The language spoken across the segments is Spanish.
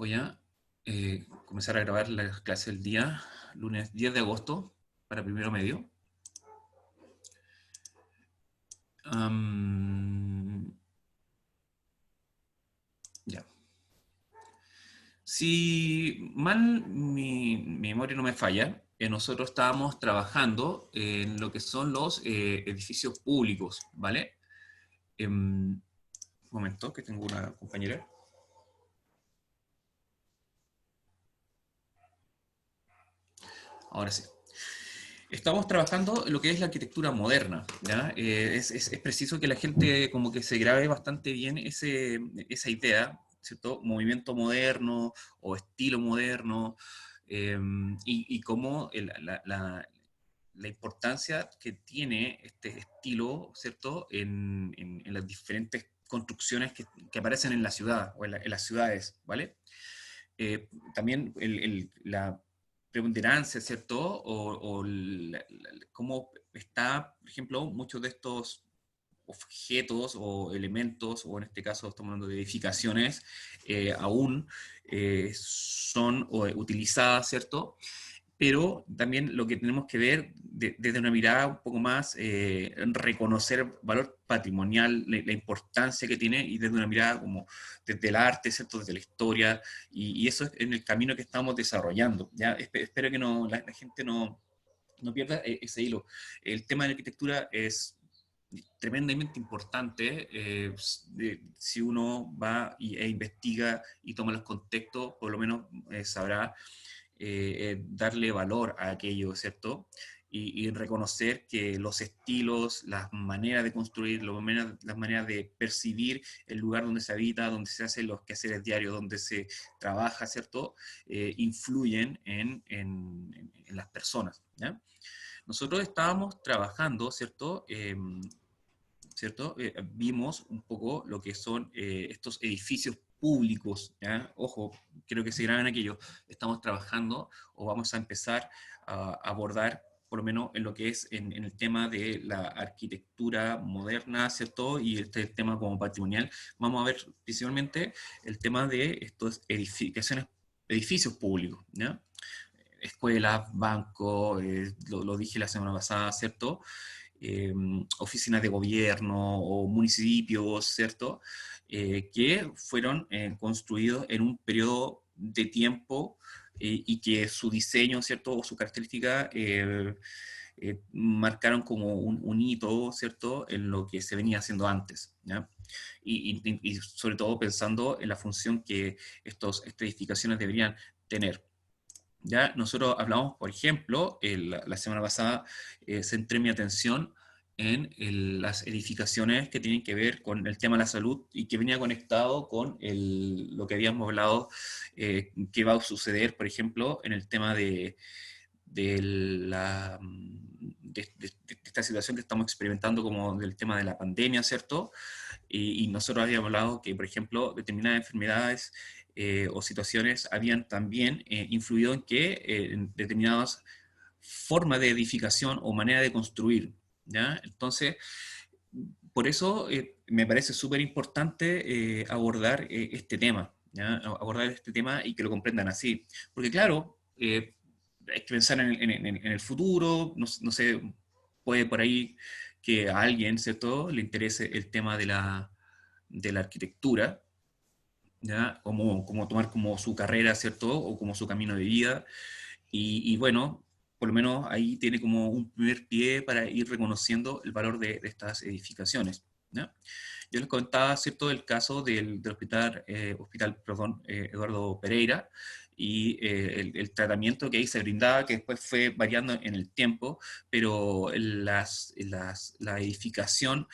Voy a comenzar a grabar la clase del día, lunes 10 de agosto, para primero medio. Ya. Si mal mi memoria no me falla, nosotros estábamos trabajando en lo que son los edificios públicos, ¿vale? Un momento, que tengo una compañera. Ahora sí. Estamos trabajando en lo que es la arquitectura moderna, ¿ya? Es preciso que la gente como que se grabe bastante bien esa idea, ¿cierto? Movimiento moderno o estilo moderno, y cómo la importancia que tiene este estilo, ¿cierto? En las diferentes construcciones que aparecen en la ciudad o en las ciudades, ¿vale? También la preponderancia, ¿cierto? Cómo está, por ejemplo, muchos de estos objetos o elementos, o en este caso estamos hablando de edificaciones, aún son utilizadas, ¿cierto? Pero también lo que tenemos que ver desde una mirada un poco más, reconocer el valor patrimonial, la importancia que tiene, y desde una mirada como desde el arte, ¿cierto? Desde la historia, y eso es en el camino que estamos desarrollando. ¿Ya? Espero que la gente no pierda ese hilo. El tema de la arquitectura es tremendamente importante. Si uno va e investiga y toma los contextos, por lo menos sabrá darle valor a aquello, ¿cierto? Y reconocer que los estilos, las maneras de construir, las maneras de percibir el lugar donde se habita, donde se hacen los quehaceres diarios, donde se trabaja, ¿cierto? Influyen en las personas, ¿ya? Nosotros estábamos trabajando, ¿cierto? ¿Cierto? Vimos un poco lo que son estos edificios públicos, ¿ya? Ojo, creo que se graban aquello. Estamos trabajando o vamos a empezar a abordar, por lo menos en lo que es en el tema de la arquitectura moderna, ¿cierto? Y este tema como patrimonial. Vamos a ver principalmente el tema de estos edificios públicos, ¿ya? Escuelas, bancos, lo dije la semana pasada, ¿cierto? Oficinas de gobierno o municipios, ¿cierto? Que fueron construidos en un periodo de tiempo, y que su diseño, ¿cierto? O su característica marcaron como un hito, ¿cierto? En lo que se venía haciendo antes, ¿ya? Y sobre todo pensando en la función que estas edificaciones deberían tener. Ya nosotros hablamos, por ejemplo, la semana pasada centré mi atención en las edificaciones que tienen que ver con el tema de la salud y que venía conectado con lo que habíamos hablado, que va a suceder, por ejemplo, en el tema de esta situación que estamos experimentando como del tema de la pandemia, ¿cierto? Y nosotros habíamos hablado que, por ejemplo, determinadas enfermedades o situaciones habían también influido en que en determinadas formas de edificación o manera de construir, ¿ya? Entonces, por eso me parece súper importante abordar este tema, ¿ya? Abordar este tema y que lo comprendan así. Porque claro, hay que pensar en el futuro, no sé, puede por ahí que a alguien, ¿cierto?, le interese el tema de la arquitectura, ¿ya? Como tomar como su carrera, ¿cierto? O como su camino de vida. Y bueno, por lo menos ahí tiene como un primer pie para ir reconociendo el valor de estas edificaciones, ¿ya? Yo les contaba, ¿cierto?, el caso del hospital, Eduardo Pereira, y el tratamiento que ahí se brindaba, que después fue variando en el tiempo, pero la edificación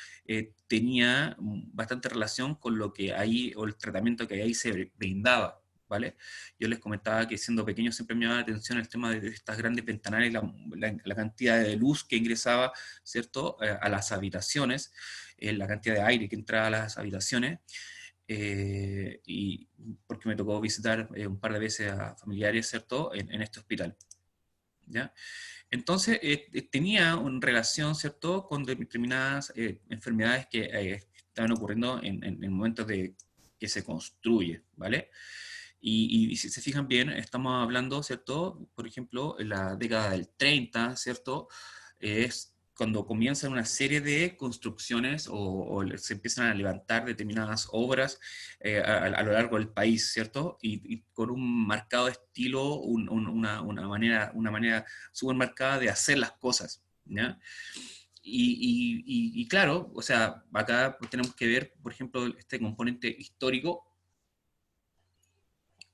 tenía bastante relación con lo que ahí, o el tratamiento que ahí se brindaba, ¿vale? Yo les comentaba que siendo pequeño siempre me llamaba la atención el tema de estas grandes ventanales, la cantidad de luz que ingresaba, ¿cierto?, a las habitaciones, la cantidad de aire que entraba a las habitaciones, y porque me tocó visitar un par de veces a familiares, ¿cierto?, en este hospital, ¿ya? Entonces, tenía una relación, ¿cierto?, con determinadas enfermedades que estaban ocurriendo en momentos de que se construye, ¿vale? Y si se fijan bien, estamos hablando, ¿cierto? Por ejemplo, en la década del 30, ¿cierto? Es cuando comienzan una serie de construcciones o se empiezan a levantar determinadas obras a lo largo del país, ¿cierto? Y con un marcado estilo, una manera súper marcada de hacer las cosas, ¿ya? Y claro, o sea, acá tenemos que ver, por ejemplo, este componente histórico,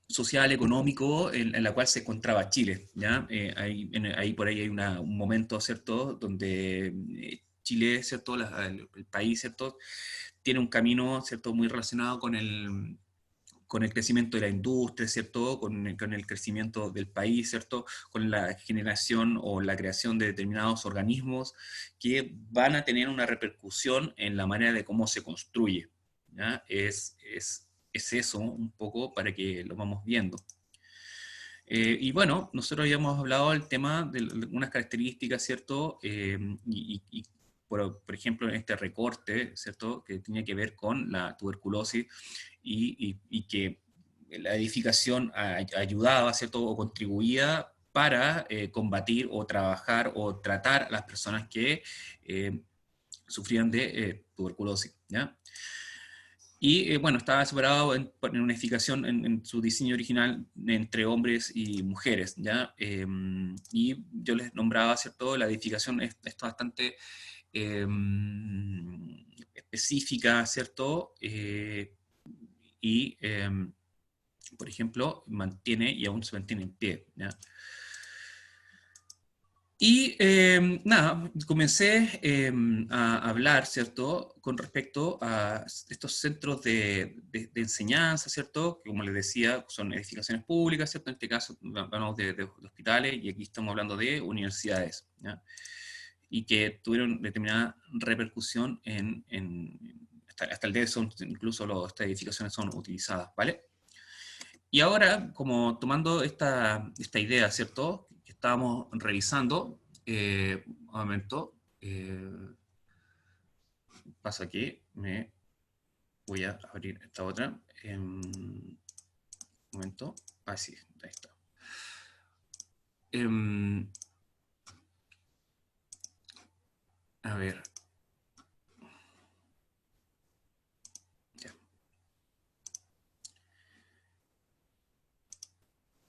social, económico, en la cual se encontraba Chile, ¿ya? Ahí por ahí hay un momento, ¿cierto?, donde Chile, ¿cierto?, el país, ¿cierto?, tiene un camino, ¿cierto?, muy relacionado con el crecimiento de la industria, ¿cierto?, con el crecimiento del país, ¿cierto?, con la generación o la creación de determinados organismos que van a tener una repercusión en la manera de cómo se construye, ¿ya? Es eso un poco para que lo vamos viendo. Y bueno, nosotros habíamos hablado del tema de algunas características, ¿cierto? Por ejemplo, en este recorte, ¿cierto? Que tenía que ver con la tuberculosis y que la edificación ayudaba, ¿cierto? O contribuía para combatir o trabajar o tratar a las personas que sufrían de tuberculosis, ¿ya? Y bueno, estaba separado en una edificación en su diseño original entre hombres y mujeres, ¿ya? Y yo les nombraba, ¿cierto? La edificación está bastante eh, específica, ¿cierto? Y, por ejemplo, mantiene y aún se mantiene en pie, ¿ya? Y nada, comencé a hablar, ¿cierto?, con respecto a estos centros de enseñanza, ¿cierto?, que como les decía, son edificaciones públicas, ¿cierto?, en este caso hablamos de hospitales y aquí estamos hablando de universidades, ¿ya? Y que tuvieron determinada repercusión hasta el día de hoy, incluso estas edificaciones son utilizadas, ¿vale? Y ahora, como tomando esta idea, ¿cierto?, que estábamos revisando, un momento, pasa que me voy a abrir esta otra, un momento, sí, ahí está. A ver, ya.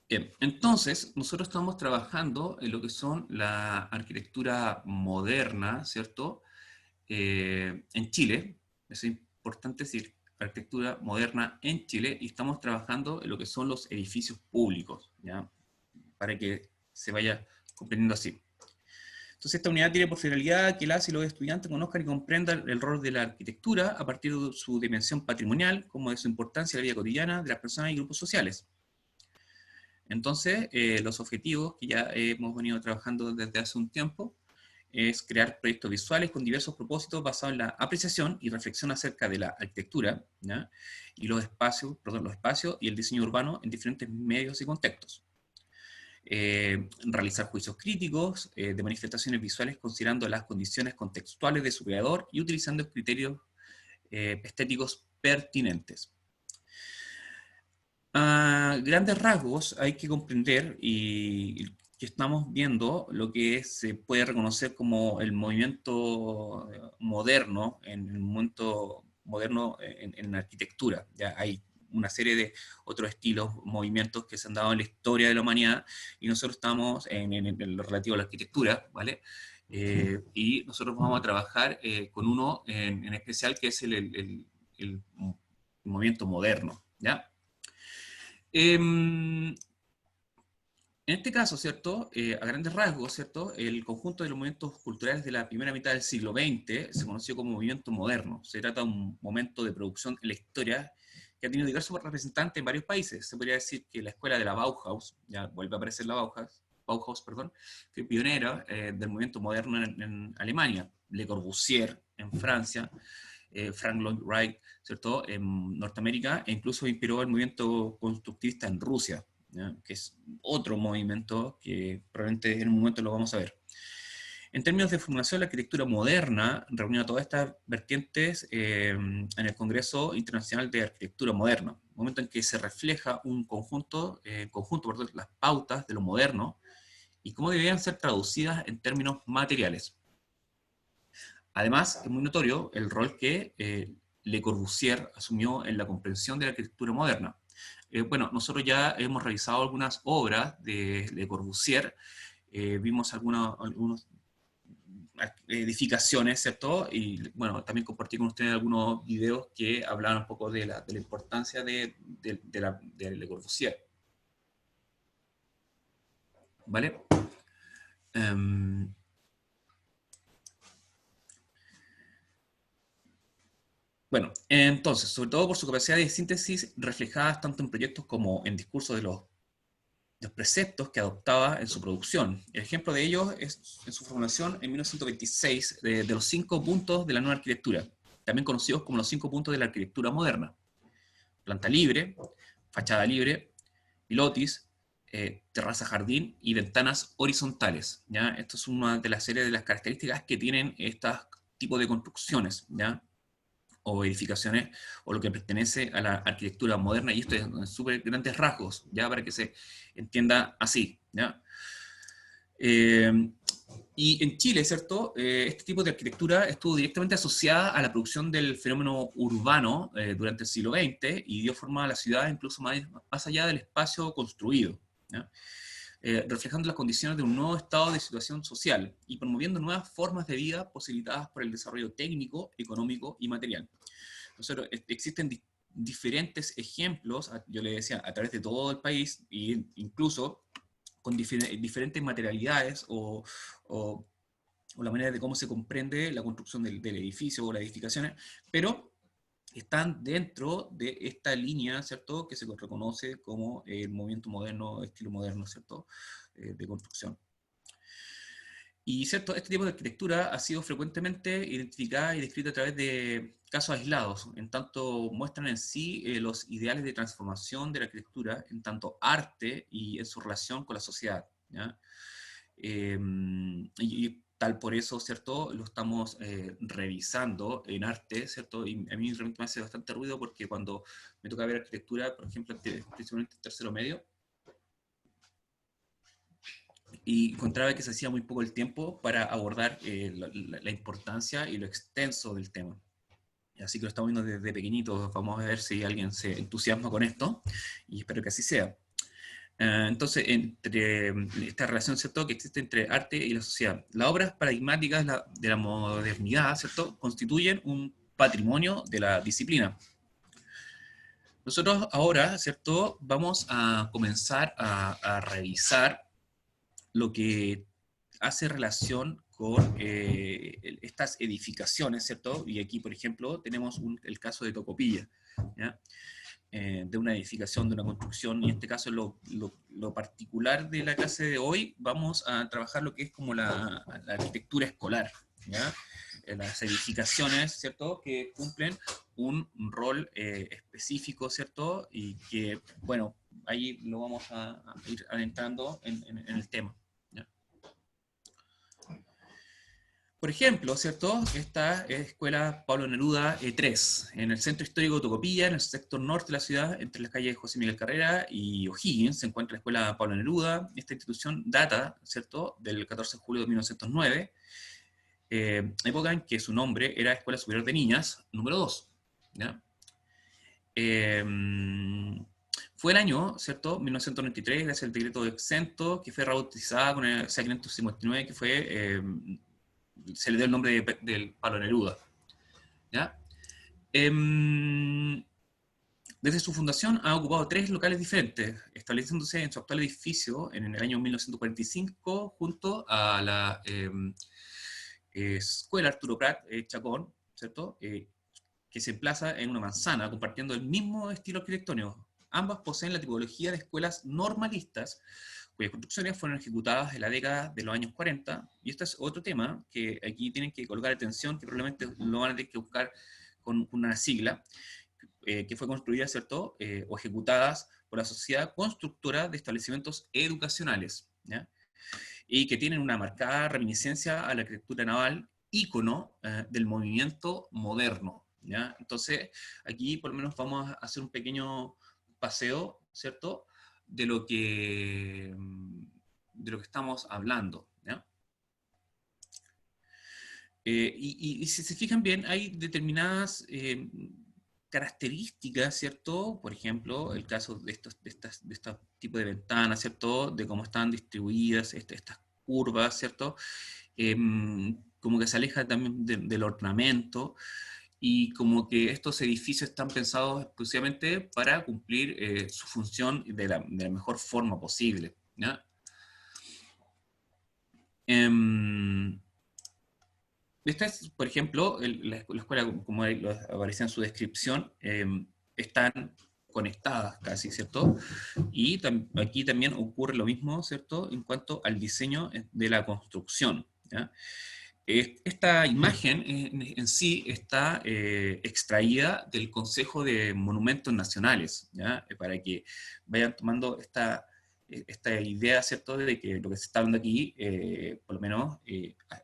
Bien, entonces, nosotros estamos trabajando en lo que son la arquitectura moderna, ¿cierto?, en Chile. Es importante decir, arquitectura moderna en Chile, y estamos trabajando en lo que son los edificios públicos, ¿ya? Para que se vaya comprendiendo así. Entonces, esta unidad tiene por finalidad que las y los estudiantes conozcan y comprendan el rol de la arquitectura a partir de su dimensión patrimonial, como de su importancia en la vida cotidiana de las personas y grupos sociales. Entonces, los objetivos que ya hemos venido trabajando desde hace un tiempo es crear proyectos visuales con diversos propósitos basados en la apreciación y reflexión acerca de la arquitectura, ¿ya?, y los espacios y el diseño urbano en diferentes medios y contextos. Realizar juicios críticos de manifestaciones visuales considerando las condiciones contextuales de su creador y utilizando criterios estéticos pertinentes. A grandes rasgos hay que comprender y que estamos viendo lo que se puede reconocer como el movimiento moderno, en la arquitectura. Ya hay una serie de otros estilos, movimientos que se han dado en la historia de la humanidad, y nosotros estamos en lo relativo a la arquitectura, ¿vale? Y nosotros vamos a trabajar con uno en especial, que es el movimiento moderno, ¿ya? En este caso, ¿cierto? A grandes rasgos, ¿cierto? El conjunto de los movimientos culturales de la primera mitad del siglo XX se conoció como movimiento moderno. Se trata de un momento de producción en la historia que ha tenido diversos representantes en varios países. Se podría decir que la escuela de la Bauhaus, ya vuelve a aparecer la Bauhaus, perdón, fue pionera del movimiento moderno en Alemania. Le Corbusier en Francia, Frank Lloyd Wright, ¿cierto?, en Norteamérica, e incluso inspiró el movimiento constructivista en Rusia, ¿ya?, que es otro movimiento que probablemente en un momento lo vamos a ver. En términos de formulación, la arquitectura moderna reunió todas estas vertientes en el Congreso Internacional de Arquitectura Moderna, momento en que se refleja un conjunto, perdón, las pautas de lo moderno y cómo deberían ser traducidas en términos materiales. Además, es muy notorio el rol que Le Corbusier asumió en la comprensión de la arquitectura moderna. Bueno, nosotros ya hemos revisado algunas obras de Le Corbusier, vimos algunas edificaciones, ¿cierto? Y bueno, también compartí con ustedes algunos videos que hablaban un poco de la importancia de Le Corbusier. ¿Vale? Bueno, entonces, sobre todo por su capacidad de síntesis reflejadas tanto en proyectos como en discursos de los preceptos que adoptaba en su producción. El ejemplo de ello es en su formulación en 1926 de los 5 puntos de la nueva arquitectura, también conocidos como los 5 puntos de la arquitectura moderna. Planta libre, fachada libre, pilotis, terraza jardín y ventanas horizontales. ¿Ya? Esto es una de las series de las características que tienen estos tipos de construcciones, ¿ya? O edificaciones, o lo que pertenece a la arquitectura moderna, y esto es en súper grandes rasgos, ya para que se entienda así, ¿ya? Y en Chile, ¿cierto? Este tipo de arquitectura estuvo directamente asociada a la producción del fenómeno urbano durante el siglo XX y dio forma a la ciudad incluso más allá del espacio construido, ¿ya? Reflejando las condiciones de un nuevo estado de situación social y promoviendo nuevas formas de vida posibilitadas por el desarrollo técnico, económico y material. Nosotros, existen diferentes ejemplos, yo le decía, a través de todo el país, e incluso con diferentes materialidades o la manera de cómo se comprende la construcción del edificio o las edificaciones, pero están dentro de esta línea, ¿cierto?, que se reconoce como el movimiento moderno, estilo moderno, ¿cierto?, de construcción. Y cierto, este tipo de arquitectura ha sido frecuentemente identificada y descrita a través de casos aislados, en tanto muestran en sí los ideales de transformación de la arquitectura, en tanto arte y en su relación con la sociedad, ¿ya? Y tal por eso, ¿cierto?, lo estamos revisando en arte, ¿cierto? Y a mí realmente me hace bastante ruido porque cuando me toca ver arquitectura, por ejemplo, principalmente en tercero medio, y encontraba que se hacía muy poco el tiempo para abordar la importancia y lo extenso del tema. Así que lo estamos viendo desde pequeñitos, vamos a ver si alguien se entusiasma con esto, y espero que así sea. Entonces, entre esta relación, ¿cierto?, que existe entre arte y la sociedad. Las obras paradigmáticas de la modernidad, ¿cierto?, constituyen un patrimonio de la disciplina. Nosotros ahora, ¿cierto?, vamos a comenzar a revisar lo que hace relación con estas edificaciones, ¿cierto? Y aquí, por ejemplo, tenemos el caso de Tocopilla, ¿ya? De una edificación, de una construcción, y en este caso lo particular de la clase de hoy, vamos a trabajar lo que es como la arquitectura escolar, ¿ya? Las edificaciones, ¿cierto?, que cumplen un rol específico, ¿cierto? Y que, bueno, ahí lo vamos a ir adentrando en el tema. Por ejemplo, ¿cierto? Esta escuela Pablo Neruda 3, en el centro histórico de Tocopilla, en el sector norte de la ciudad, entre las calles José Miguel Carrera y O'Higgins, se encuentra la escuela Pablo Neruda. Esta institución data, ¿cierto?, del 14 de julio de 1909, época en que su nombre era Escuela Superior de Niñas, número 2. ¿Ya? Fue el año, ¿cierto?, 1993, gracias al decreto de exento, que fue rebautizada con el C559, que fue... se le dio el nombre del Pablo Neruda. ¿Ya? Desde su fundación ha ocupado 3 locales diferentes, estableciéndose en su actual edificio en el año 1945 junto a la Escuela Arturo Prat Chacón, ¿cierto? Que se emplaza en una manzana compartiendo el mismo estilo arquitectónico. Ambas poseen la tipología de escuelas normalistas, cuyas construcciones fueron ejecutadas en la década de los años 40, y este es otro tema que aquí tienen que colocar atención, que probablemente lo van a tener que buscar con una sigla, que fue construida, ¿cierto?, o ejecutadas por la Sociedad Constructora de Establecimientos Educacionales, ¿ya?, y que tienen una marcada reminiscencia a la arquitectura naval, ícono del movimiento moderno, ¿ya? Entonces, aquí por lo menos vamos a hacer un pequeño paseo, ¿cierto? De lo que, de lo que estamos hablando, ¿ya? Y si se fijan bien, hay determinadas características, ¿cierto? Por ejemplo, el caso de estos tipos de ventanas, ¿cierto? De cómo están distribuidas estas curvas, ¿cierto? Como que se aleja también del ornamento, y como que estos edificios están pensados exclusivamente para cumplir su función de la mejor forma posible, ¿ya? Em, Esta es, por ejemplo, la escuela, como aparece en su descripción, están conectadas casi, ¿cierto? Y aquí también ocurre lo mismo, ¿cierto? En cuanto al diseño de la construcción, ¿ya? Esta imagen en sí está extraída del Consejo de Monumentos Nacionales, ¿ya? Para que vayan tomando esta idea, ¿cierto?, de que lo que se está hablando aquí, por lo menos,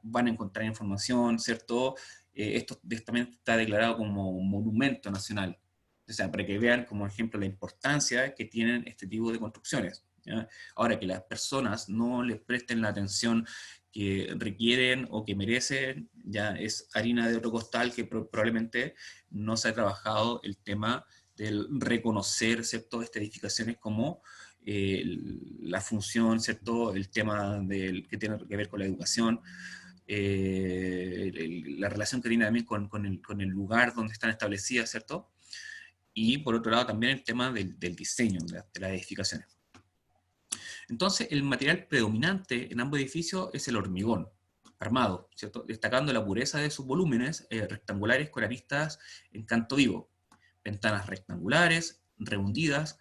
van a encontrar información, ¿cierto? Esto también está declarado como monumento nacional. O sea, para que vean como ejemplo la importancia que tienen este tipo de construcciones, ¿ya? Ahora, que las personas no les presten la atención que requieren o que merecen, ya es harina de otro costal, que probablemente no se ha trabajado el tema del reconocer, ¿cierto?, estas edificaciones como la función, ¿cierto?, el tema que tiene que ver con la educación, la relación que tiene también con el lugar donde están establecidas, ¿cierto? Y por otro lado también el tema del diseño de las edificaciones. Entonces, el material predominante en ambos edificios es el hormigón armado, ¿cierto? Destacando la pureza de sus volúmenes rectangulares con aristas en canto vivo, ventanas rectangulares, rehundidas,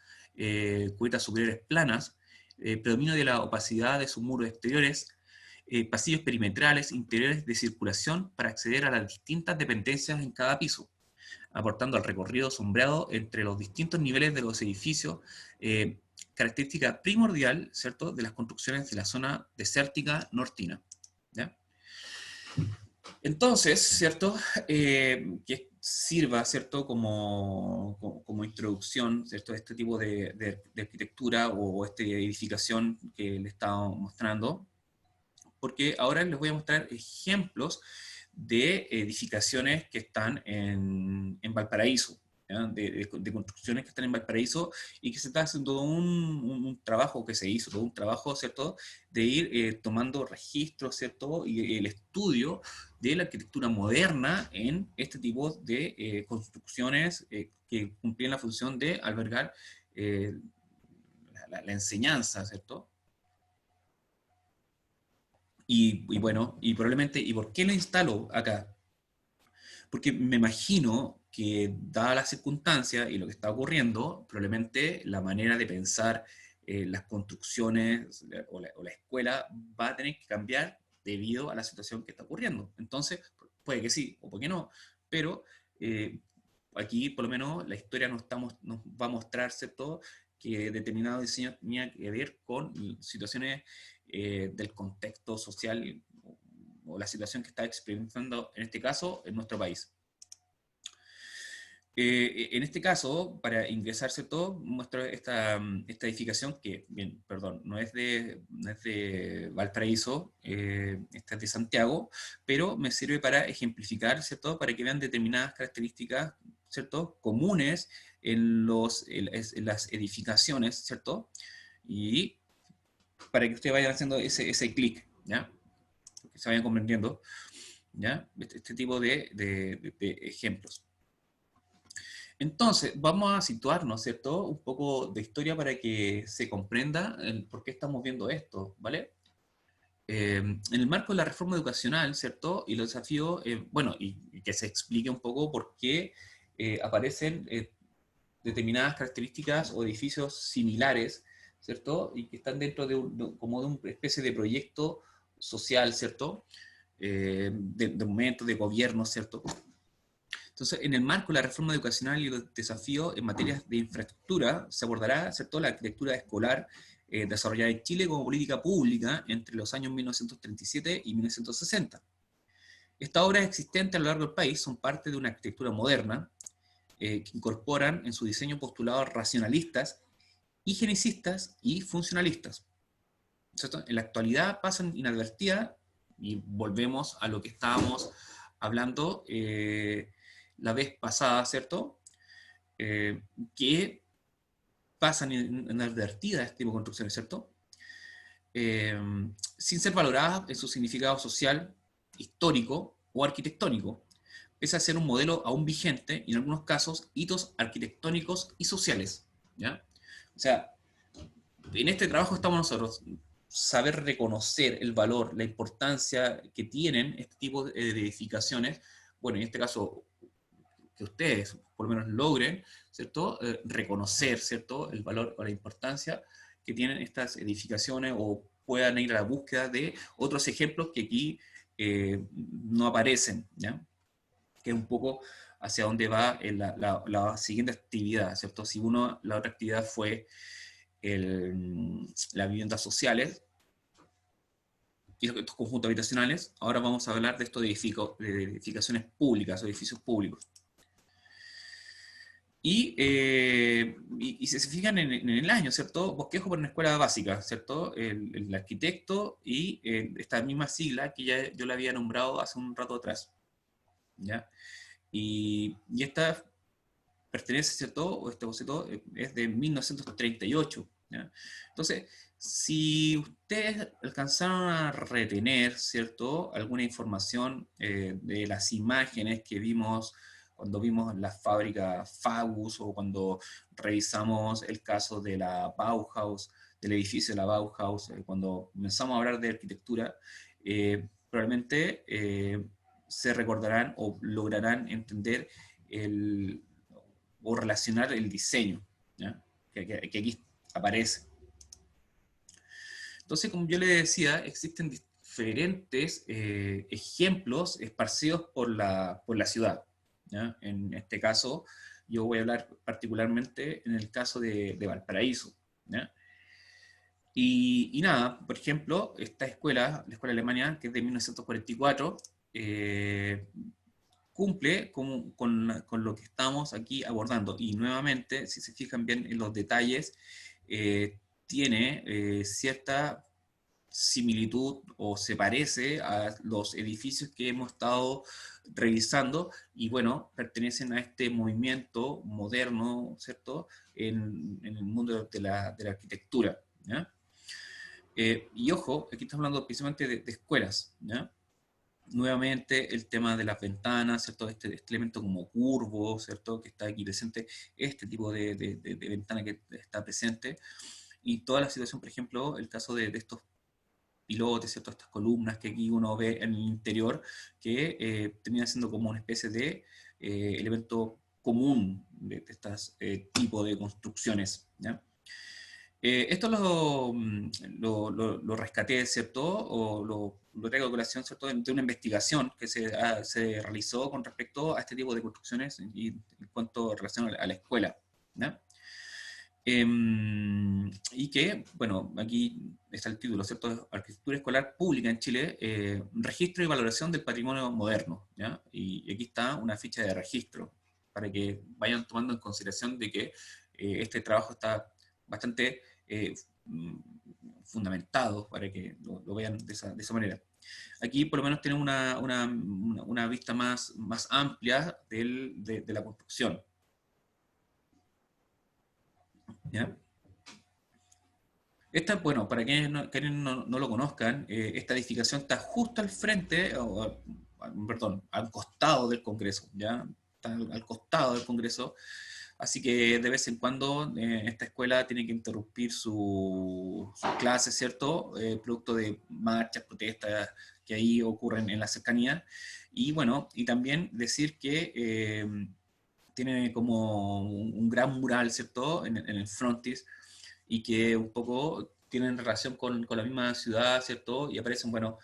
cubetas superiores planas, predominio de la opacidad de sus muros exteriores, pasillos perimetrales interiores de circulación para acceder a las distintas dependencias en cada piso, aportando al recorrido sombreado entre los distintos niveles de los edificios, característica primordial, ¿cierto?, de las construcciones de la zona desértica nortina, ¿ya? Entonces, ¿cierto?, que sirva, ¿cierto?, como introducción, ¿cierto?, a este tipo de arquitectura o esta edificación que le estaba mostrando, porque ahora les voy a mostrar ejemplos de edificaciones que están en Valparaíso, ¿ya? De construcciones que están en Valparaíso, y que se está haciendo un trabajo que se hizo, todo un trabajo, ¿cierto?, de ir tomando registros, ¿cierto?, y el estudio de la arquitectura moderna en este tipo de construcciones que cumplían la función de albergar la enseñanza, ¿cierto? Y bueno, y probablemente, ¿y por qué lo instalo acá? Porque me imagino que, dadas las circunstancias y lo que está ocurriendo, probablemente la manera de pensar las construcciones o la escuela va a tener que cambiar debido a la situación que está ocurriendo. Entonces, puede que sí, o puede que no, pero aquí por lo menos la historia nos va a mostrar, ¿cierto?, que determinado diseño tenía que ver con situaciones del contexto social o la situación que está experimentando, en este caso, en nuestro país. En este caso, para ingresar, ¿cierto?, muestro esta edificación que, bien, perdón, no es de Valparaíso, esta es de Santiago, pero me sirve para ejemplificar, ¿cierto?, para que vean determinadas características, ¿cierto?, comunes en las edificaciones, ¿cierto?, y para que ustedes vayan haciendo ese clic, ¿ya?, que se vayan comprendiendo, ¿ya?, este tipo de ejemplos. Entonces, vamos a situarnos, ¿cierto?, un poco de historia para que se comprenda el por qué estamos viendo esto, ¿vale? En el marco de la reforma educacional, ¿cierto?, y los desafíos, bueno, y que se explique un poco por qué aparecen determinadas características o edificios similares, ¿cierto?, y que están dentro como de una especie de proyecto social, ¿cierto?, de momento de gobierno, ¿cierto? Entonces, en el marco de la reforma educacional y los desafíos en materias de infraestructura, se abordará, ¿cierto?, la arquitectura escolar desarrollada en Chile como política pública entre los años 1937 y 1960. Estas obras existentes a lo largo del país son parte de una arquitectura moderna que incorporan en su diseño postulados racionalistas, higienicistas y funcionalistas. ¿Cierto? En la actualidad pasan inadvertidas, y volvemos a lo que estábamos hablando la vez pasada, ¿cierto? Que pasan inadvertidas este tipo de construcciones, ¿cierto? Sin ser valoradas en su significado social, histórico o arquitectónico, pese a ser un modelo aún vigente y en algunos casos hitos arquitectónicos y sociales. ¿Ya? O sea, en este trabajo estamos nosotros, saber reconocer el valor, la importancia que tienen este tipo de edificaciones, bueno, en este caso, que ustedes por lo menos logren, ¿cierto? Reconocer, ¿cierto? El valor o la importancia que tienen estas edificaciones o puedan ir a la búsqueda de otros ejemplos que aquí no aparecen, ¿ya? Que es un poco hacia dónde va la siguiente actividad, ¿cierto? Si la otra actividad fue las viviendas sociales y estos conjuntos habitacionales, ahora vamos a hablar de estos de edificaciones públicas o edificios públicos. Y si se fijan en el año, ¿cierto? Bosquejo por una escuela básica, ¿cierto? El arquitecto y esta misma sigla que ya yo la había nombrado hace un rato atrás, ¿ya? Y esta pertenece, ¿cierto? O este boceto es de 1938, ¿ya? Entonces, si ustedes alcanzaron a retener, ¿cierto? Alguna información de las imágenes que vimos cuando vimos la fábrica Fagus o cuando revisamos el caso de la Bauhaus, del edificio de la Bauhaus, cuando comenzamos a hablar de arquitectura, probablemente se recordarán o lograrán entender o relacionar el diseño, ¿ya? Que aquí aparece. Entonces, como yo les decía, existen diferentes ejemplos esparcidos por la ciudad, ¿ya? En este caso, yo voy a hablar particularmente en el caso de Valparaíso, ¿ya? Y nada, por ejemplo, esta escuela, la escuela alemana, que es de 1944, cumple con lo que estamos aquí abordando. Y nuevamente, si se fijan bien en los detalles, tiene cierta similitud o se parece a los edificios que hemos estado revisando y bueno, pertenecen a este movimiento moderno, ¿cierto? En el mundo de la arquitectura, ¿ya? Y ojo, aquí estamos hablando precisamente de escuelas, ¿ya? Nuevamente el tema de las ventanas, ¿cierto? Este elemento como curvo, ¿cierto? Que está aquí presente, este tipo de ventana que está presente, y toda la situación, por ejemplo, el caso de estos pilotes, ¿cierto? Estas columnas que aquí uno ve en el interior, que termina siendo como una especie de elemento común de estos tipos de construcciones, ¿ya? Esto lo rescaté, ¿cierto? O lo traigo a colación, ¿cierto? De una investigación que se realizó con respecto a este tipo de construcciones y en cuanto a relación a la escuela, ¿no? Y que, bueno, aquí está el título, ¿cierto? Arquitectura escolar pública en Chile, registro y valoración del patrimonio moderno, ¿ya? Y aquí está una ficha de registro, para que vayan tomando en consideración de que este trabajo está bastante fundamentado, para que lo vean de esa manera. Aquí por lo menos tenemos una vista más amplia de la construcción, ¿ya? Esta, bueno, para quienes no lo conozcan, esta edificación está justo al frente, perdón, al costado del Congreso, ¿ya? Está al costado del Congreso, así que de vez en cuando esta escuela tiene que interrumpir sus clases, ¿cierto? Producto de marchas, protestas que ahí ocurren en la cercanía. Y bueno, y también decir que tiene como un gran mural, ¿cierto? En el frontis, y que un poco tienen relación con la misma ciudad, ¿cierto? Y aparecen, bueno,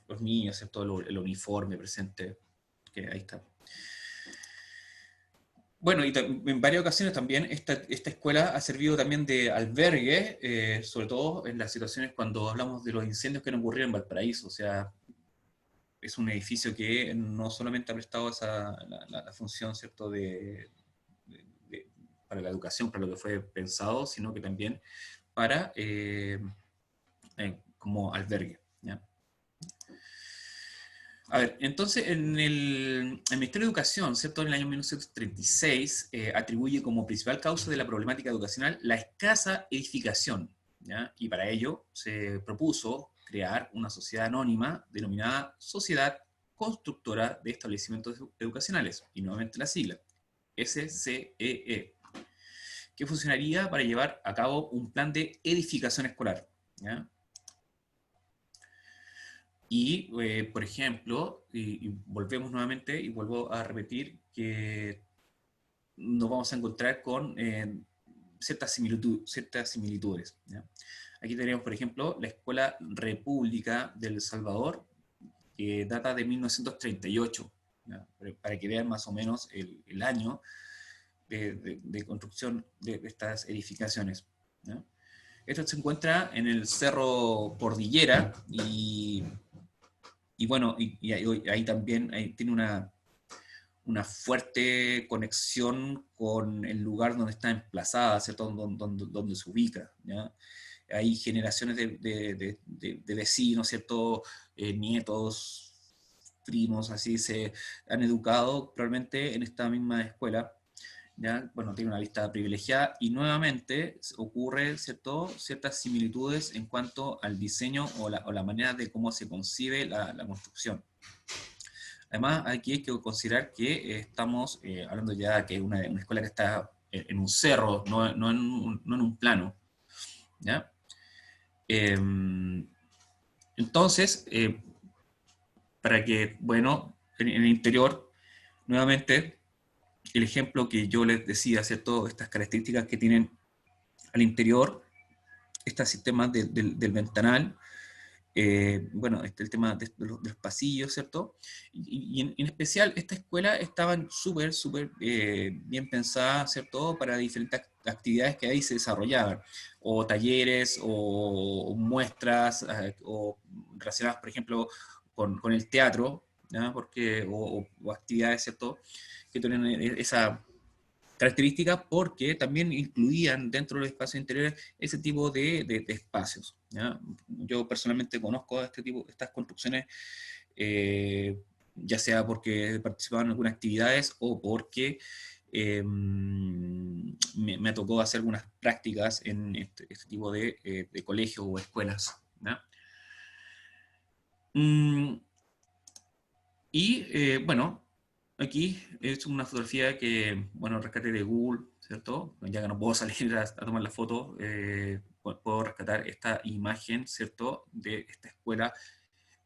los niños, ¿cierto? El uniforme presente, que ahí está. Bueno, y en varias ocasiones también esta escuela ha servido también de albergue, sobre todo en las situaciones cuando hablamos de los incendios que han ocurrido en Valparaíso. O sea, es un edificio que no solamente ha prestado la función, ¿cierto?, para la educación, para lo que fue pensado, sino que también para como albergue, ¿ya? A ver, entonces el Ministerio de Educación, ¿cierto?, en el año 1936 atribuye como principal causa de la problemática educacional la escasa edificación, ¿ya? Y para ello se propuso crear una sociedad anónima denominada Sociedad Constructora de Establecimientos Educacionales, y nuevamente la sigla, SCEE, que funcionaría para llevar a cabo un plan de edificación escolar, ¿ya? Y, por ejemplo, y volvemos nuevamente, y vuelvo a repetir que nos vamos a encontrar con ciertas similitudes, ¿ya? Aquí tenemos, por ejemplo, la Escuela República del Salvador, que data de 1938, ¿ya? Para que vean más o menos el año de construcción de estas edificaciones, ¿ya? Esto se encuentra en el Cerro Cordillera y bueno, y ahí también tiene una fuerte conexión con el lugar donde está emplazada, ¿cierto? Donde se ubica, ¿ya? Hay generaciones de vecinos, ¿cierto? Nietos, primos, así se han educado probablemente en esta misma escuela, ¿ya? Bueno, tiene una vista privilegiada y nuevamente ocurre, ¿cierto?, ciertas similitudes en cuanto al diseño o la manera de cómo se concibe la construcción. Además, aquí hay que considerar que estamos hablando ya que es una escuela que está en un cerro, no en un plano, ¿ya? Eh, entonces, para que, bueno, en el interior, nuevamente, el ejemplo que yo les decía, ¿cierto? Estas características que tienen al interior, este sistema del ventanal, bueno, el tema de los pasillos, ¿cierto? Y en especial, esta escuela estaban súper bien pensadas, ¿cierto? Para diferentes actividades que ahí se desarrollaban, o talleres, o muestras, o relacionadas, por ejemplo, con el teatro, ¿ya? Porque, o actividades, ¿cierto?, que tienen esa características porque también incluían dentro de los espacios interiores ese tipo de espacios, ¿ya? Yo personalmente conozco estas construcciones, ya sea porque he participado en algunas actividades o porque me tocó hacer algunas prácticas en este tipo de colegios o escuelas, ¿ya? Mm, y bueno, aquí es una fotografía que, bueno, rescaté de Google, ¿cierto? Ya que no puedo salir a tomar la foto, puedo rescatar esta imagen, ¿cierto?, de esta escuela,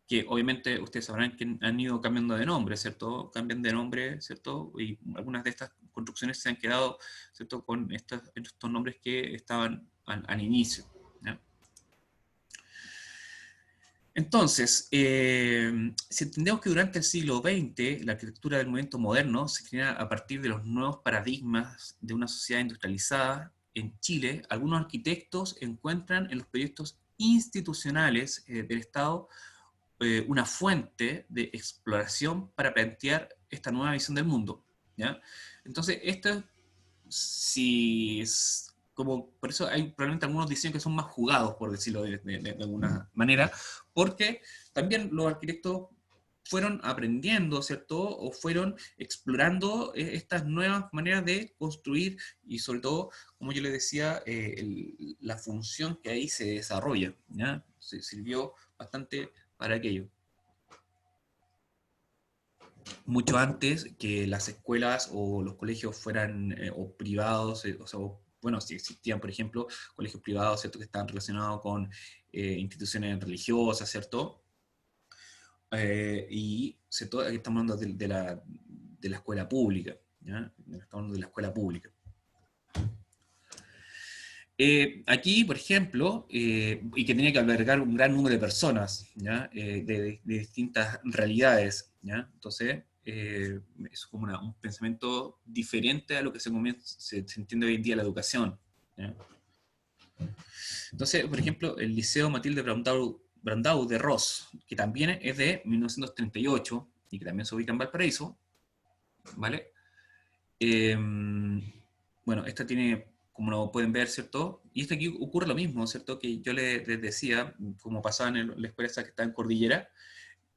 que obviamente ustedes sabrán que han ido cambiando de nombre, ¿cierto? Cambian de nombre, ¿cierto? Y algunas de estas construcciones se han quedado, ¿cierto?, con estos nombres que estaban al inicio, ¿ya? Entonces, si entendemos que durante el siglo XX la arquitectura del movimiento moderno se genera a partir de los nuevos paradigmas de una sociedad industrializada, en Chile, algunos arquitectos encuentran en los proyectos institucionales del Estado una fuente de exploración para plantear esta nueva visión del mundo, ¿ya? Entonces, esto, si como por eso hay probablemente algunos diseños que son más jugados, por decirlo de alguna manera, porque también los arquitectos fueron aprendiendo, ¿cierto? O fueron explorando estas nuevas maneras de construir y sobre todo, como yo les decía, la función que ahí se desarrolla, ¿ya? Se sirvió bastante para aquello. Mucho antes que las escuelas o los colegios fueran o privados, o sea, bueno, si existían, por ejemplo, colegios privados, ¿cierto?, que estaban relacionados con instituciones religiosas, ¿cierto? Y ¿cierto?, aquí estamos hablando de la escuela pública, ¿ya? Estamos hablando de la escuela pública. Aquí, por ejemplo, y que tenía que albergar un gran número de personas, ¿ya? De distintas realidades, ¿ya? Entonces, es como un pensamiento diferente a lo que se entiende hoy en día la educación, ¿ya? Entonces, por ejemplo, el Liceo Matilde Brandau de Ross, que también es de 1938 y que también se ubica en Valparaíso, ¿vale? Eh, bueno, esta tiene, como lo pueden ver, ¿cierto? Y esta aquí ocurre lo mismo, ¿cierto? Que yo les decía, como pasaba en la escuela esa que está en Cordillera,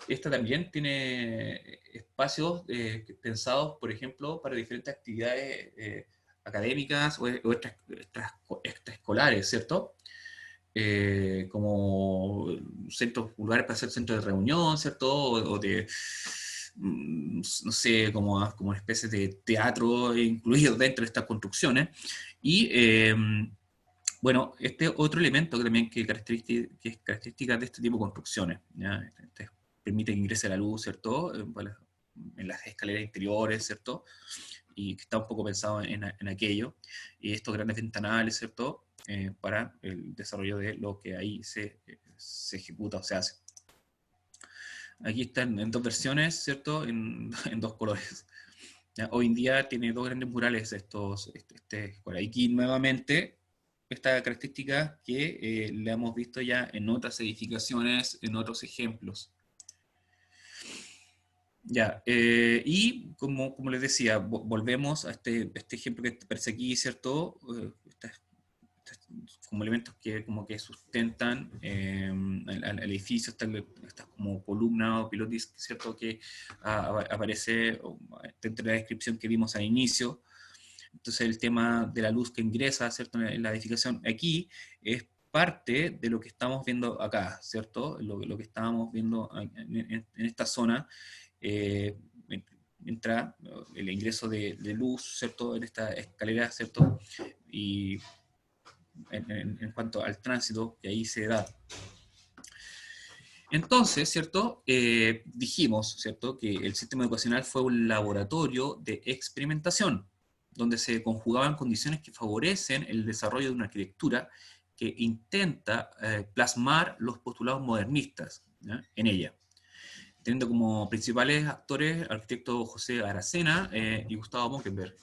esta también tiene espacios pensados, por ejemplo, para diferentes actividades académicas o extraescolares, ¿cierto? Como centros, lugares para hacer centros de reunión, ¿cierto? O de, no sé, como una especie de teatro incluido dentro de estas construcciones. Y bueno, este otro elemento que también que es característica de este tipo de construcciones, ¿ya? Permite que ingrese la luz, ¿cierto? En las escaleras interiores, ¿cierto? Y que está un poco pensado en aquello. Y estos grandes ventanales, ¿cierto? Para el desarrollo de lo que ahí se ejecuta o se hace. Aquí están en dos versiones, ¿cierto? En dos colores. ¿Ya? Hoy en día tiene dos grandes murales por aquí nuevamente esta característica que la hemos visto ya en otras edificaciones, en otros ejemplos. Ya, y como les decía, volvemos a este ejemplo que aparece aquí, ¿cierto? Como elementos que como que sustentan al edificio, estas como columna o pilotis, ¿cierto? Que aparece dentro de la descripción que vimos al inicio. Entonces el tema de la luz que ingresa, ¿cierto? En la edificación aquí es parte de lo que estamos viendo acá, ¿cierto? Lo que estábamos viendo en esta zona, eh, entra el ingreso de luz, ¿cierto? En esta escalera, ¿cierto? Y en cuanto al tránsito que ahí se da. Entonces, ¿cierto? Dijimos, ¿cierto? Que el sistema educacional fue un laboratorio de experimentación, donde se conjugaban condiciones que favorecen el desarrollo de una arquitectura que intenta plasmar los postulados modernistas, ¿ya? En ella, teniendo como principales actores al arquitecto José Aracena y Gustavo Monkenberg.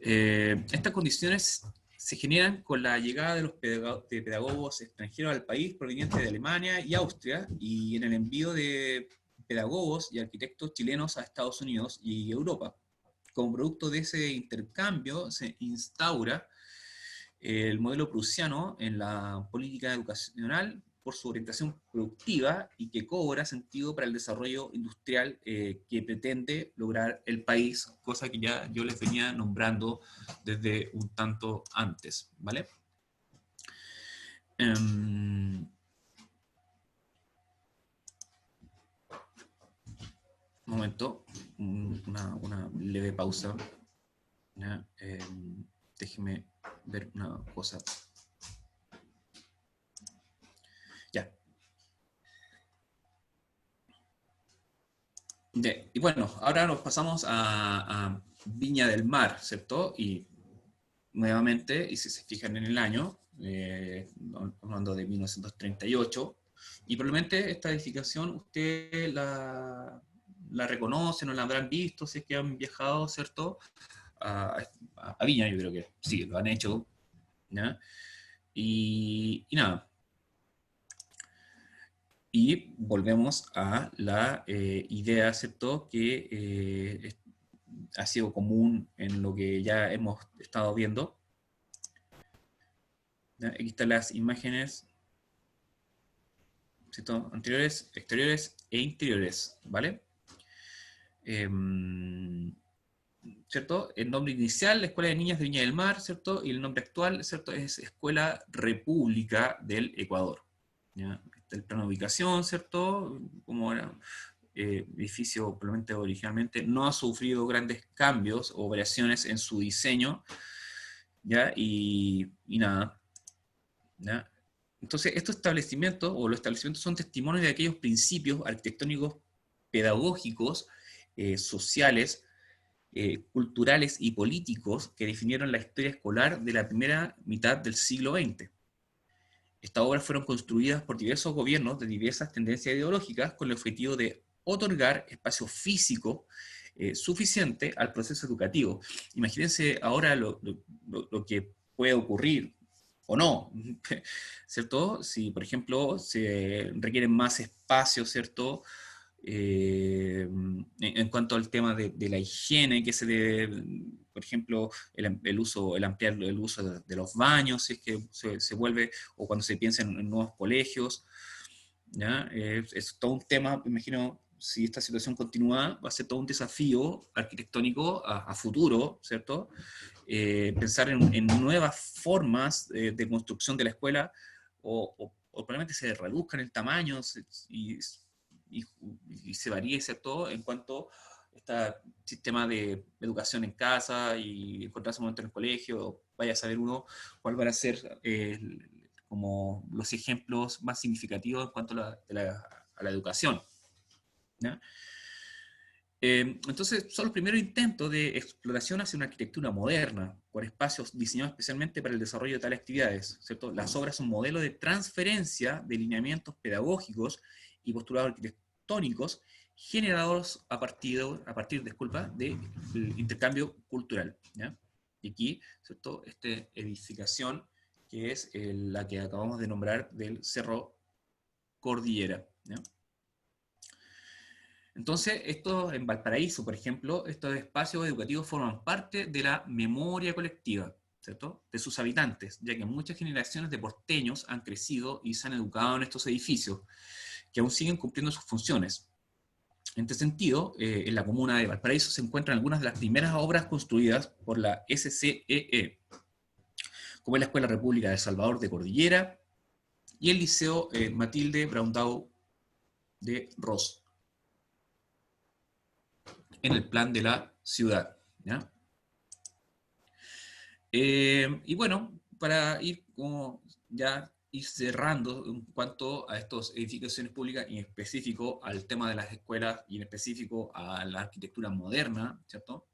Estas condiciones se generan con la llegada de los pedagogos extranjeros al país provenientes de Alemania y Austria y en el envío de pedagogos y arquitectos chilenos a Estados Unidos y Europa. Como producto de ese intercambio se instaura el modelo prusiano en la política educacional por su orientación productiva y que cobra sentido para el desarrollo industrial que pretende lograr el país, cosa que ya yo les venía nombrando desde un tanto antes, ¿vale? Un momento, una leve pausa. Déjeme ver una cosa. Ya. Y bueno, ahora nos pasamos a Viña del Mar, ¿cierto? Y nuevamente, y si se fijan en el año, hablando de 1938, y probablemente esta edificación ustedes la reconocen o la habrán visto si es que han viajado, ¿cierto? A Viña, yo creo que sí, lo han hecho, ¿ya? Y nada. Y volvemos a la idea, ¿cierto? Que ha sido común en lo que ya hemos estado viendo. ¿Ya? Aquí están las imágenes, ¿cierto? Anteriores, exteriores e interiores, ¿vale? ¿Cierto? El nombre inicial, la Escuela de Niñas de Viña del Mar, ¿cierto? Y el nombre actual, ¿cierto? Es Escuela República del Ecuador. ¿Ya? Está el plano de ubicación, ¿cierto? Como era edificio, probablemente originalmente, no ha sufrido grandes cambios o variaciones en su diseño, ¿ya? Y nada, ¿ya? Entonces, estos establecimientos, o los establecimientos son testimonios de aquellos principios arquitectónicos pedagógicos, sociales, culturales y políticos que definieron la historia escolar de la primera mitad del siglo XX. Estas obras fueron construidas por diversos gobiernos de diversas tendencias ideológicas con el objetivo de otorgar espacio físico suficiente al proceso educativo. Imagínense ahora lo que puede ocurrir o no, ¿cierto? Si, por ejemplo, se requieren más espacio, ¿cierto? En cuanto al tema de la higiene, que se debe, por ejemplo, el uso, el ampliar el uso de los baños, si es que se vuelve, o cuando se piensa en nuevos colegios, ¿ya? Es todo un tema, me imagino, si esta situación continúa, va a ser todo un desafío arquitectónico a futuro, ¿cierto? Pensar en nuevas formas de construcción de la escuela, o probablemente se reduzcan el tamaño y, y se varíe, ¿cierto? En cuanto a este sistema de educación en casa y encontrarse un momento en el colegio, vaya a saber uno cuál van a ser como los ejemplos más significativos en cuanto a la educación, ¿ya? Entonces, son los primeros intentos de exploración hacia una arquitectura moderna, con espacios diseñados especialmente para el desarrollo de tales actividades, ¿cierto? Las obras son modelos de transferencia de lineamientos pedagógicos y postulados arquitectónicos generados a partir, disculpa, del intercambio cultural, ¿ya? Y aquí, ¿cierto? Esta edificación que es la que acabamos de nombrar del Cerro Cordillera, ¿ya? Entonces, estos en Valparaíso, por ejemplo, estos espacios educativos forman parte de la memoria colectiva, ¿cierto? De sus habitantes, ya que muchas generaciones de porteños han crecido y se han educado en estos edificios, que aún siguen cumpliendo sus funciones. En este sentido, en la comuna de Valparaíso se encuentran algunas de las primeras obras construidas por la SCEE, como es la Escuela República de Salvador de Cordillera y el Liceo Matilde Brandão de Ros, en el plan de la ciudad, ¿ya? Y bueno, para ir como ya ir cerrando en cuanto a estas edificaciones públicas y en específico al tema de las escuelas y en específico a la arquitectura moderna, ¿cierto?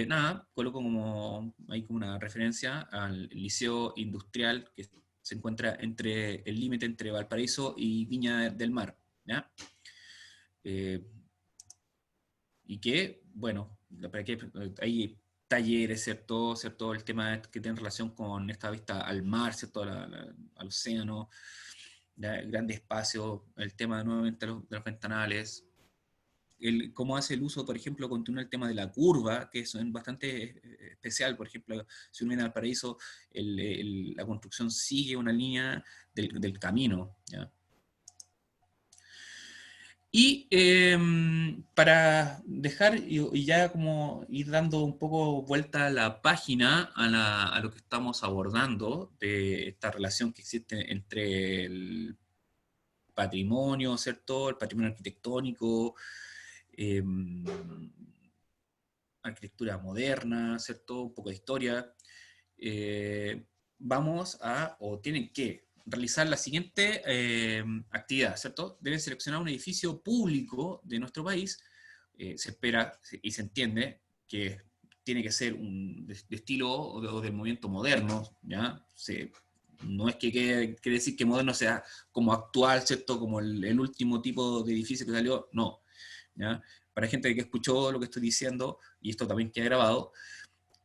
Nada, coloco como, ahí como una referencia al Liceo Industrial que se encuentra entre el límite entre Valparaíso y Viña del Mar, ¿ya? Eh, y que, bueno, para que hay talleres, ¿cierto? ¿Cierto? El tema que tiene relación con esta vista al mar, ¿cierto? Al océano, ¿ya? El grande espacio, el tema nuevamente de los ventanales, cómo hace el uso, por ejemplo, continúa el tema de la curva, que es bastante especial, por ejemplo, si uno viene al paraíso, la construcción sigue una línea del camino, ¿ya? Y para dejar y ya como ir dando un poco vuelta a la página a lo que estamos abordando, de esta relación que existe entre el patrimonio, ¿cierto? El patrimonio arquitectónico, eh, arquitectura moderna, ¿cierto? Un poco de historia. Vamos a, o tienen que, realizar la siguiente actividad, ¿cierto? Deben seleccionar un edificio público de nuestro país. Se espera y se entiende que tiene que ser de estilo o del movimiento moderno, ¿ya? No es que quiere decir que moderno sea como actual, ¿cierto? Como el último tipo de edificio que salió, no, ¿ya? Para gente que escuchó lo que estoy diciendo, y esto también queda grabado,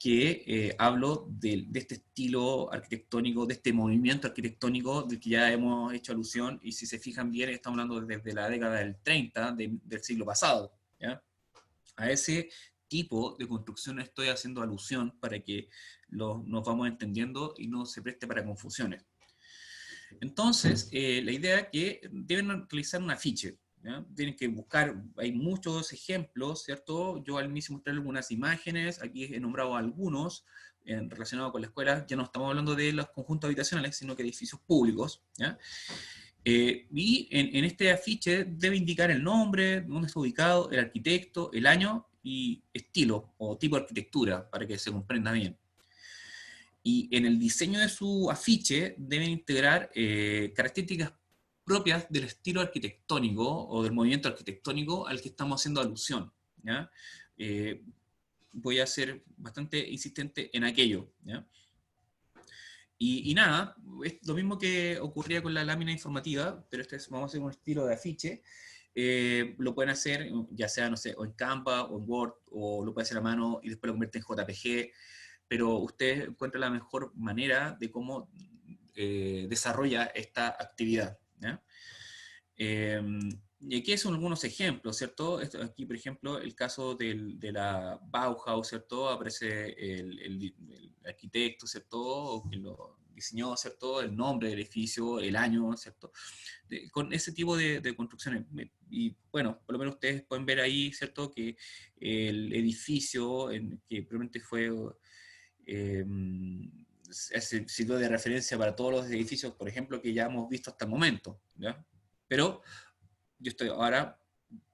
que hablo de este estilo arquitectónico, de este movimiento arquitectónico del que ya hemos hecho alusión, y si se fijan bien, estamos hablando desde la década del 30 del siglo pasado, ¿ya? A ese tipo de construcción estoy haciendo alusión para que nos vamos entendiendo y no se preste para confusiones. Entonces, la idea es que deben realizar un afiche, ¿ya? Tienen que buscar, hay muchos ejemplos, ¿cierto? Yo al inicio mostré algunas imágenes, aquí he nombrado algunos relacionados con la escuela, ya no estamos hablando de los conjuntos habitacionales, sino que edificios públicos, ¿ya? Y en este afiche debe indicar el nombre, dónde está ubicado, el arquitecto, el año y estilo o tipo de arquitectura, para que se comprenda bien. Y en el diseño de su afiche deben integrar características propias del estilo arquitectónico o del movimiento arquitectónico al que estamos haciendo alusión, ¿ya? Voy a ser bastante insistente en aquello, ¿ya? Y nada, es lo mismo que ocurría con la lámina informativa, pero vamos a hacer un estilo de afiche. Lo pueden hacer ya sea, no sé, o en Canva o en Word, o lo pueden hacer a mano y después lo convierten en JPG. pero usted encuentra la mejor manera de cómo desarrolla esta actividad, ¿ya? Y aquí son algunos ejemplos, ¿cierto? Aquí, por ejemplo, el caso de la Bauhaus, ¿cierto? Aparece el arquitecto, ¿cierto? O que lo diseñó, ¿cierto? El nombre del edificio, el año, ¿cierto? Con ese tipo de construcciones. Y bueno, por lo menos ustedes pueden ver ahí, ¿cierto? Que el edificio, que probablemente fue... Eh, sirvió de referencia para todos los edificios, por ejemplo, que ya hemos visto hasta el momento, ¿ya? Pero yo estoy ahora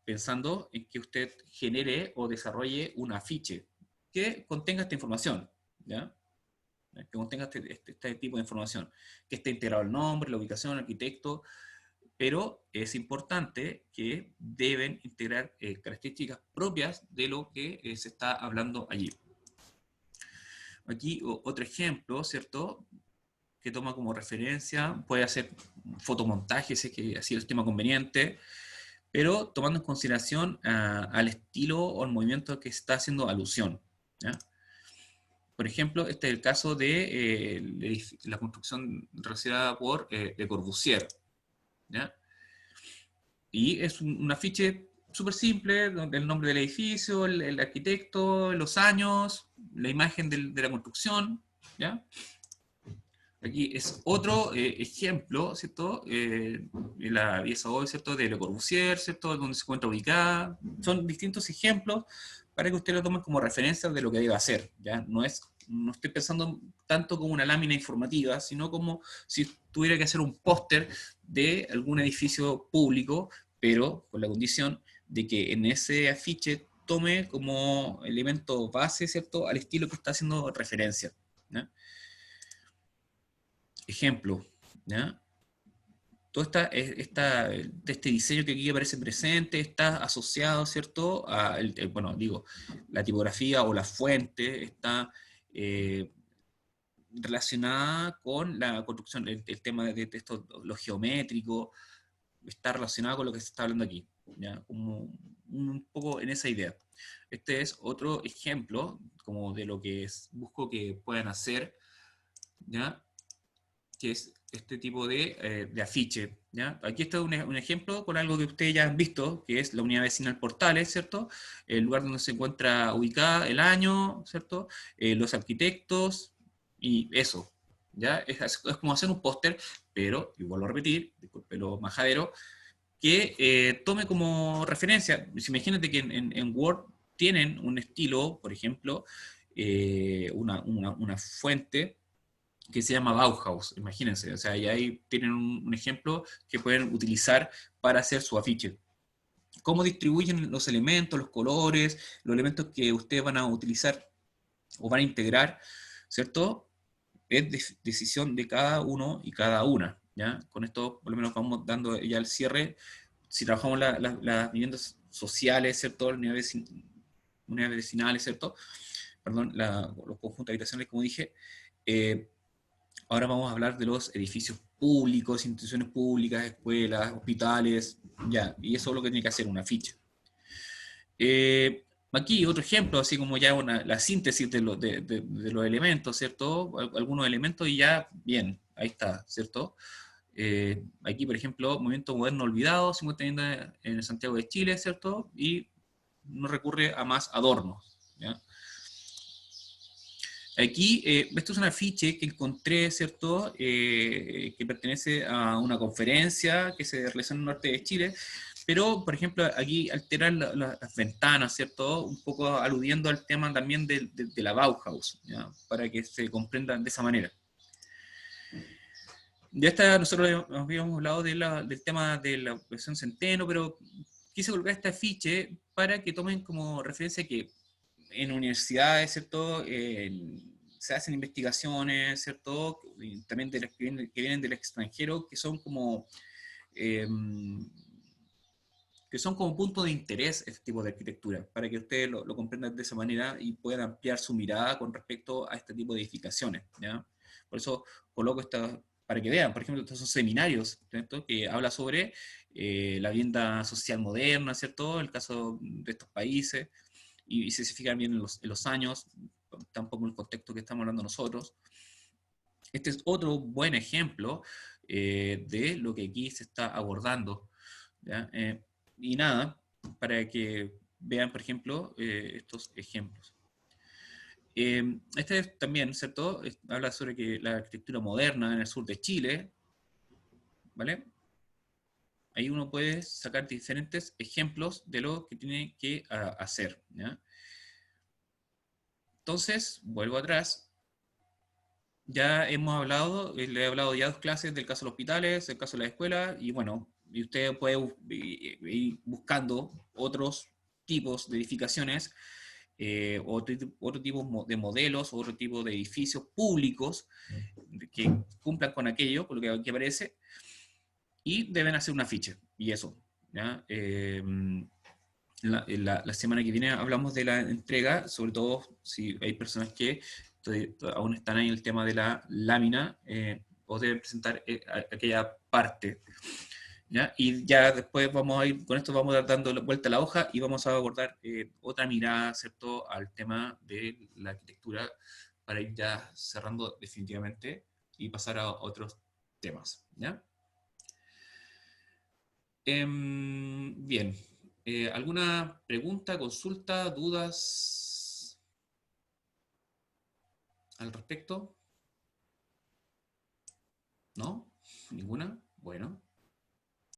pensando en que usted genere o desarrolle un afiche que contenga esta información, ¿ya? Que contenga este tipo de información, que esté integrado el nombre, la ubicación, el arquitecto, pero es importante que deben integrar características propias de lo que se está hablando allí. Aquí otro ejemplo, ¿cierto? Que toma como referencia, puede hacer fotomontaje, si es que así el tema conveniente, pero tomando en consideración al estilo o al movimiento que está haciendo alusión, ¿ya? Por ejemplo, este es el caso de la construcción realizada por Le Corbusier, ¿ya? Y es un afiche súper simple, donde el nombre del edificio, el arquitecto, los años, la imagen de la construcción, ¿ya? Aquí es otro ejemplo, ¿cierto? La vía Savoy, ¿cierto? De Le Corbusier, ¿cierto? Donde se encuentra ubicada. Son distintos ejemplos para que usted lo tome como referencia de lo que debe hacer, ¿ya? No estoy pensando tanto como una lámina informativa, sino como si tuviera que hacer un póster de algún edificio público, pero con la condición de que en ese afiche tome como elemento base, ¿cierto? Al estilo que está haciendo referencia, ¿ya? Ejemplo, ¿ya? Todo este diseño que aquí aparece presente está asociado, ¿cierto? Bueno, digo, la tipografía o la fuente está eh, relacionada con la construcción, el tema de esto, lo geométrico, está relacionado con lo que se está hablando aquí, ¿ya? Como un poco en esa idea. Este es otro ejemplo como de lo que busco que puedan hacer, ¿ya? Que es este tipo de afiche, ¿ya? Aquí está un ejemplo con algo que ustedes ya han visto, que es la unidad vecinal Portales, ¿cierto? El lugar donde se encuentra ubicada, el año, ¿cierto? Los arquitectos y eso, ¿ya? Es como hacer un póster, pero, y vuelvo a repetir, disculpe lo majadero, que tome como referencia, imagínate que en Word tienen un estilo, por ejemplo, una fuente, que se llama Bauhaus, imagínense, o sea, y ahí tienen un ejemplo que pueden utilizar para hacer su afiche. ¿Cómo distribuyen los elementos, los colores, los elementos que ustedes van a utilizar o van a integrar, ¿cierto? Es decisión de cada uno y cada una, ¿ya? Con esto por lo menos vamos dando ya el cierre. Si trabajamos las viviendas sociales, ¿cierto? Unidades vecinales, ¿cierto? Perdón, los conjuntos habitacionales, como dije, ahora vamos a hablar de los edificios públicos, instituciones públicas, escuelas, hospitales, ya, y eso es lo que tiene que hacer una ficha. Aquí otro ejemplo, así como ya la síntesis de los elementos, ¿cierto? Algunos elementos y ya, bien, ahí está, ¿cierto? Aquí, por ejemplo, Movimiento Moderno Olvidado, 50 viviendas en Santiago de Chile, ¿cierto? Y no recurre a más adornos, ¿ya? Aquí, esto es un afiche que encontré, ¿cierto? Que pertenece a una conferencia que se realizó en el norte de Chile, pero, por ejemplo, aquí alteran las ventanas, ¿cierto? Un poco aludiendo al tema también de la Bauhaus, ¿ya? Para que se comprendan de esa manera. Ya está, nosotros habíamos hablado del tema de la versión Centeno, pero quise colocar este afiche para que tomen como referencia que en universidades, ¿cierto? Se hacen investigaciones, ¿cierto? Y también que vienen del extranjero, eh, que son como punto de interés este tipo de arquitectura, para que ustedes lo comprendan de esa manera y puedan ampliar su mirada con respecto a este tipo de edificaciones, ¿ya? Por eso coloco esta, para que vean, por ejemplo, estos son seminarios, ¿cierto? Que habla sobre la vivienda social moderna, ¿cierto? El caso de estos países, y se fijan bien en los años, tampoco en el contexto que estamos hablando nosotros. Este es otro buen ejemplo de lo que aquí se está abordando, ¿ya? Y nada, para que vean, por ejemplo, estos ejemplos. Este es también, ¿cierto? Habla sobre que la arquitectura moderna en el sur de Chile, ¿vale? Ahí uno puede sacar diferentes ejemplos de lo que tiene que hacer, ¿ya? Entonces, vuelvo atrás. Ya hemos hablado, le he hablado ya dos clases del caso de los hospitales, del caso de la escuela, y bueno, y usted puede ir buscando otros tipos de edificaciones, otro tipo de modelos, otro tipo de edificios públicos que cumplan con aquello, con lo que aquí aparece, y deben hacer un afiche, y eso, ¿ya? La semana que viene hablamos de la entrega, sobre todo si hay personas que aún están ahí en el tema de la lámina, o deben presentar aquella parte, ¿ya? Y ya después vamos a ir, con esto vamos a dar dando vuelta a la hoja y vamos a abordar otra mirada, ¿cierto?, al tema de la arquitectura para ir ya cerrando definitivamente y pasar a otros temas, ¿ya? Bien. ¿Alguna pregunta, consulta, dudas al respecto? ¿No? ¿Ninguna? Bueno.